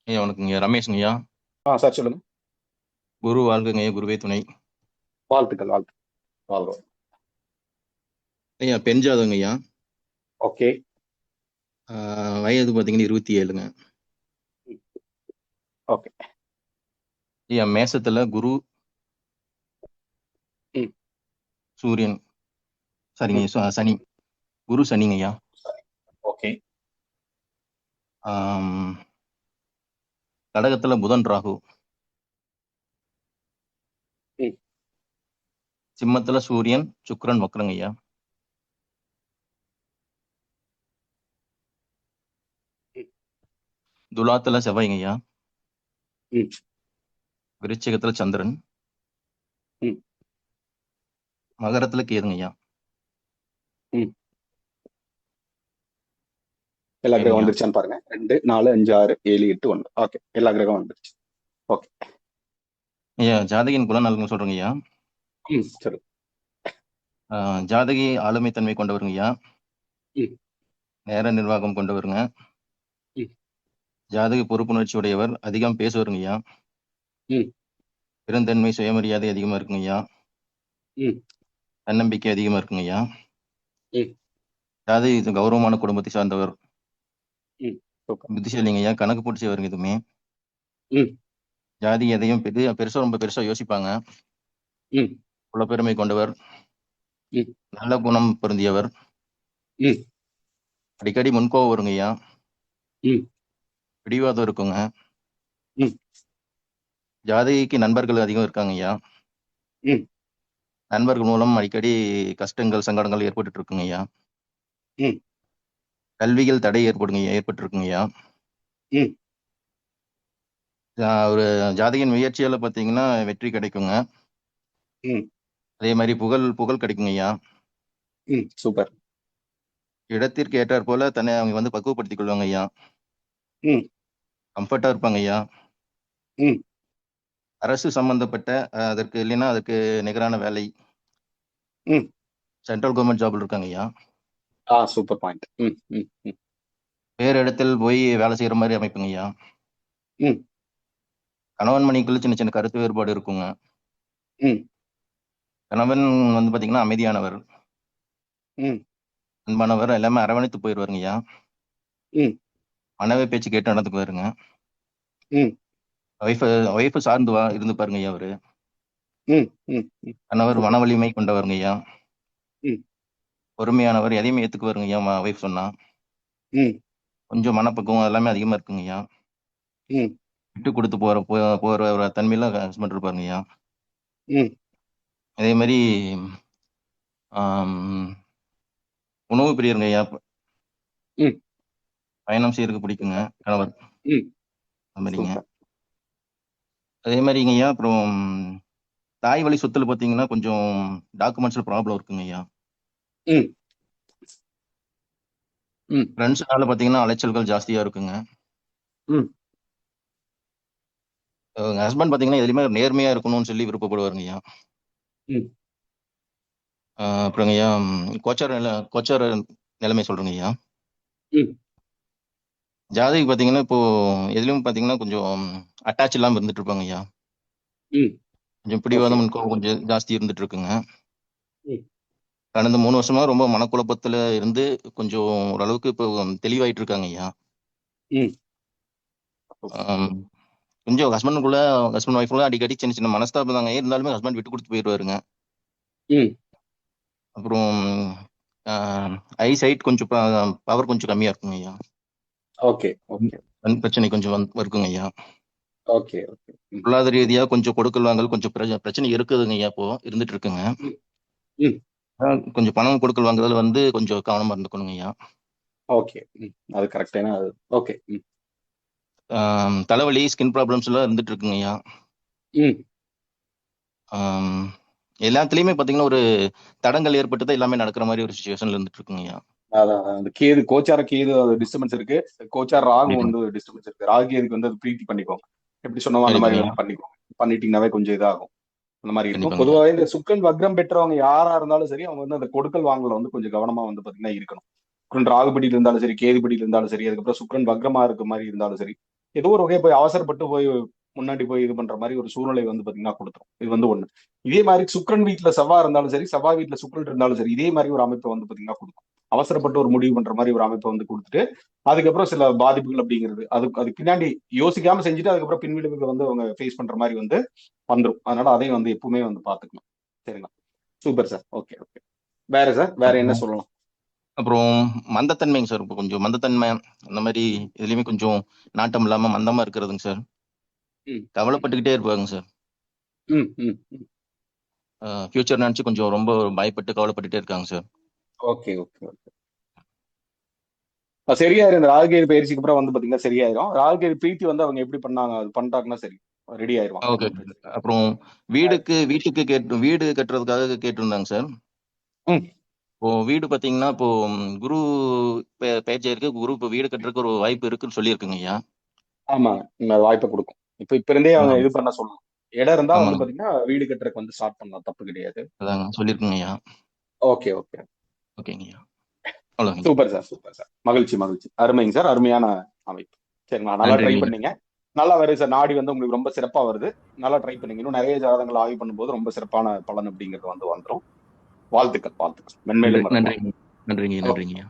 ஐயா வணக்கங்கய்யா. ரமேஷுங்கய்யா. சார் சொல்லுங்க. குரு வாழ்கங்கய்யா, குருவே துணை. வாழ்த்துக்கள், வாழ்த்துக்கள். ஐயா பெண் ஜாதகங்கய்யா. ஓகே. வயது பார்த்தீங்கன்னா 27ங்க. ஓகே. ஐயா மேசத்துல குரு ம். சூரியன் சரிங்க சனி. குரு சனிங்கய்யா. ஓகே. கடகத்துல புதன் ராகு. சிம்மத்துல சூரியன் சுக்கிரன் வக்ரங்கய்யா. துலாத்துல செவ்வாய்ங்கய்யா. விருச்சிகத்துல சந்திரன். மகரத்துல கேதுங்கய்யா. எல்லா கிரகம் வந்துருச்சான்னு பாருங்க. 2, 4, 5, 6, 7, 8, 9. ஓகே, எல்லா கிரகம் வந்துருச்சு. ஓகே ஐயா ஜாதகின் குணநலன் சொல்றேங்கய்யா. சரி. ஜாதகி ஆளுமை தன்மை கொண்டவருங்கய்யா. நேர நிர்வாகம் கொண்டவருங்க. ஜாதகி பொறுப்புணர்ச்சி உடையவர், அதிகம் பேசுவாருங்கய்யா. பெருந்தன்மை சுயமரியாதை அதிகமா இருக்குங்கய்யா. தன்னம்பிக்கை அதிகமா இருக்குங்கய்யா. ஜாதகி கௌரவமான குடும்பத்தை சார்ந்தவர். புத்திசாலிங்கய்யா. கணக்கு போட்டு செய்வாருங்க எதுவுமே. ஜாதி எதையும் பெருசா ரொம்ப பெருசா யோசிப்பாங்க. குலப்பெருமை கொண்டவர். நல்ல குணம் பொருந்தியவர். அடிக்கடி முன்கோவம் வருங்கய்யா. பிடிவாதம் இருக்குங்க. ஜாதகிக்கு நண்பர்கள் அதிகம் இருக்காங்கய்யா. நண்பர்கள் மூலம் அடிக்கடி கஷ்டங்கள் சங்கடங்கள் ஏற்பட்டு இருக்குங்கய்யா. கல்விகள் தடை ஏற்பட்டு இருக்குங்கய்யா. ஒரு ஜாதகின் முயற்சியால பாத்தீங்கன்னா வெற்றி கிடைக்குங்க. அதே மாதிரி புகழ் கிடைக்குங்கய்யா. சூப்பர். இடத்திற்கு ஏற்றாற் போல தன்னை அவங்க வந்து பக்குவப்படுத்திக் கொள்வாங்க ஐயா. கம்ஃபர்ட்டா இருப்பாங்க ஐயா. அரசு சம்பந்தப்பட்ட அதற்கு இல்லைன்னா அதுக்கு நிகரான வேலை, சென்ட்ரல் கவர்மெண்ட் ஜாப்ல இருக்காங்க ஐயா. Super point. வேறு இடத்தில் போய் வேலை செய்யற மாதிரி அமைப்புங்க ஐயா. கணவன் மனைக்குள்ள சின்ன சின்ன கருத்து வேறுபாடு இருக்குங்க. கணவன் வந்து பாத்தீங்கன்னா அமைதியானவர், அன்பானவர், எல்லாமே அரவணைத்து போயிடுவாருங்க ஐயா. மனைவி பேச்சு கேட்டு நடந்துக்குவாருங்க. ஒய்ஃபை சார்ந்து இருந்து பாருங்க ஐயா. அவரு கணவர் மன வலிமை கொண்டவருங்க ஐயா. பொறுமையானவர், எதையுமே ஏத்துக்குவாருங்க ஐயா. ஒய்ஃப் சொன்னா கொஞ்சம் மனப்பக்குவம் எல்லாமே அதிகமா இருக்குங்க ஐயா. விட்டு கொடுத்து போற ஒரு தன்மையில ஹஸ்பண்ட் இருப்பாருங்க ஐயா. அதே மாதிரி உணவு பிரியருங்க ஐயா. பயணம் செய்யறதுக்கு பிடிக்குங்க கணவர். அது மாதிரிங்க. அதே மாதிரிங்க ஐயா. அப்புறம் தாய் வழி சொத்துல பாத்தீங்கன்னா கொஞ்சம் டாக்குமெண்ட்ஸ்ல ப்ராப்ளம் இருக்குங்க ஐயா. ஃப்ரெண்ட்ஸ்னால பாத்தீங்கன்னா அலைச்சல்கள் ஜாஸ்தியா இருக்குங்க. ஹஸ்பண்ட் பாத்தீங்கன்னா எதுலையுமே நேர்மையா இருக்கணும்னு சொல்லி விருப்பப்படுவாருங்க ஐயா. அப்புறங்க ஐயா கோச்சார நிலைமை சொல்றேங்க ஐயா. ஜாதகி பாத்தீங்கன்னா இப்போ எதுலயும் பாத்தீங்கன்னா கொஞ்சம் அட்டாச் இல்லாம இருந்துட்டு இருப்பாங்க ஐயா. கொஞ்சம் பிடிவாதம் கொஞ்சம் ஜாஸ்தி இருந்துட்டு இருக்குங்க. கடந்த 3 வருஷமா ரொம்ப மனக்குழப்பத்துல இருந்து கொஞ்சம் ஓரளவுக்கு இப்போ தெளிவாயிட்டு இருக்காங்க ஐயா. கொஞ்சம் ஹஸ்பண்ட் ஒய்ஃபுக்குள்ள அடிக்கடி சின்ன சின்ன மனஸ்தாபம் தாங்க. இருந்தாலுமே ஹஸ்பண்ட் விட்டு கொடுத்து போயிடுவாருங்க. அப்புறம் ஐ சைட் கொஞ்சம் பவர் கொஞ்சம் கம்மியா இருக்குங்க ஐயா. கண் பிரச்சனை கொஞ்சம் இருக்குங்க ஐயா. பொருளாதார ரீதியா கொஞ்சம் கொடுக்கல் வாங்கல் கொஞ்சம் பிரச்சனை இருக்குதுங்க ஐயா. இப்போ இருந்துட்டு இருக்குங்க. கொஞ்சம் பணம் கொடுக்கல் வாங்குறதுல வந்து கொஞ்சம் கவனமா இருந்துக்கணுங்க ஐயா. அது கரெக்டான. தலைவலி, ஸ்கின் ப்ராப்ளம்ஸ் எல்லாம் இருந்துட்டு இருக்குங்க ஐயா. எல்லாத்துலயுமே பாத்தீங்கன்னா ஒரு தடங்கள் ஏற்பட்டு தான் எல்லாமே நடக்கிற மாதிரி ஒரு சிச்சுவேஷன்ல இருந்துட்டு இருக்குங்க ஐயா. அதான் கேது, கோச்சார கேது டிஸ்டர்பன்ஸ் இருக்கு. கோச்சார ராகு வந்து டிஸ்டர்பன்ஸ் இருக்கு. ராகு கேதுக்கு வந்து அது பிரீத்தி பண்ணிக்கோங்க. எப்படி சொன்னோம் அந்த மாதிரி பண்ணிக்கோங்க. பண்ணிட்டீங்கன்னாவே கொஞ்சம் இதாகும். அந்த மாதிரி இருக்கும். பொதுவாக இந்த சுக்கிரன் வக்ரம் பெற்றவங்க யாரா இருந்தாலும் சரி, அவங்க வந்து அந்த கொடுக்கல் வாங்கல வந்து கொஞ்சம் கவனமா வந்து பாத்தீங்கன்னா இருக்கணும். சுக்கிரன் ராகுபடியில இருந்தாலும் சரி, கேதுபடியில இருந்தாலும் சரி, அதுக்கப்புறம் சுக்கிரன் வக்ரமா இருக்க மாதிரி இருந்தாலும் சரி, ஏதோ ஒரு வகையை போய் அவசரப்பட்டு போய் முன்னாடி போய் இது பண்ற மாதிரி ஒரு சூழ்நிலை வந்து பாத்தீங்கன்னா கொடுத்துரும். இது வந்து ஒண்ணு. இதே மாதிரி சுக்கிரன் வீட்டுல செவ்வாய் இருந்தாலும் சரி, செவ்வாய் வீட்டுல சுக்கிரன் இருந்தாலும் சரி, இதே மாதிரி ஒரு அமைப்பை வந்து பாத்தீங்கன்னா கொடுக்கும். அவசரப்பட்டு ஒரு முடிவு பண்ற மாதிரி ஒரு அமைப்பை வந்து கொடுத்துட்டு அதுக்கப்புறம் சில பாதிப்புகள் அப்படிங்கிறது அதுக்கு பின்னாடி யோசிக்காம செஞ்சுட்டு அதுக்கப்புறம் பின்விளைவுகளை வந்து அவங்க ஃபேஸ் பண்ற மாதிரி வந்து வந்துடும். அதனால அதையும் வந்து எப்பவுமே வந்து பாத்துக்கணும். சரிங்களா? Super sir. Okay okay. வேற சார், வேற என்ன சொல்லலாம்? அப்புறம் மந்தத்தன்மைங்க சார். இப்போ கொஞ்சம் மந்தத்தன்மை அந்த மாதிரி இதுலயுமே கொஞ்சம் நாட்டம் இல்லாம மந்தமா இருக்கிறதுங்க சார். கவலைப்பட்டுக்கிட்டே இருப்பாங்க சார். ஃபியூச்சர் நினைச்சு கொஞ்சம் ரொம்ப பயப்பட்டு கவலைப்பட்டுட்டே இருக்காங்க சார். Okay okay okay. சரியாயிரும். இந்த ராகுகேது பயிற்சிக்கு அப்புறம் வந்து பாத்தீங்கன்னா சரியாயிரும். ராகுகேது பிரீத்தி வந்து அவங்க எப்படி பண்ணாங்க, அது பண்ணிட்டாங்கன்னா சரி ரெடி ஆயிரும். ஓகே. அப்புறம் வீட்டுக்கு வீடு கட்டுறதுக்காக கேட்டிருந்தாங்க சார். இப்போ வீடு பாத்தீங்கன்னா இப்போ குரு பேச்சை இருக்கு. குரு இப்போ வீடு கட்டுறதுக்கு ஒரு வாய்ப்பு இருக்குன்னு சொல்லியிருக்குங்க ஐயா. ஆமா, வாய்ப்பை கொடுக்கும். இப்ப இருந்தே அவங்க இது பண்ண சொல்லலாம். இடம் இருந்தா வந்து பாத்தீங்கன்னா வீடு கட்டுறதுக்கு வந்து ஸ்டார்ட் பண்ணலாம், தப்பு கிடையாது. அதாங்க சொல்லியிருக்குங்க ஐயா. ஓகே ஓகே ஓகேங்க ஐயா. Super sir, super sir. மகிழ்ச்சி மகிழ்ச்சி. அருமைங்க சார், அருமையான அமைப்பு. சரிங்களா? நல்லா ட்ரை பண்ணீங்க. நல்லா வருது சார். நாடி வந்து உங்களுக்கு ரொம்ப சிறப்பா வருது. நல்லா ட்ரை பண்ணீங்க. இன்னும் நிறைய ஜாதகங்கள் ஆய்வு பண்ணும்போது ரொம்ப சிறப்பான பலன் அப்படிங்கிறது வந்து வந்துடும். வாழ்த்துக்கள், வாழ்த்துக்கள். மென்மேலும் நன்றிங்க.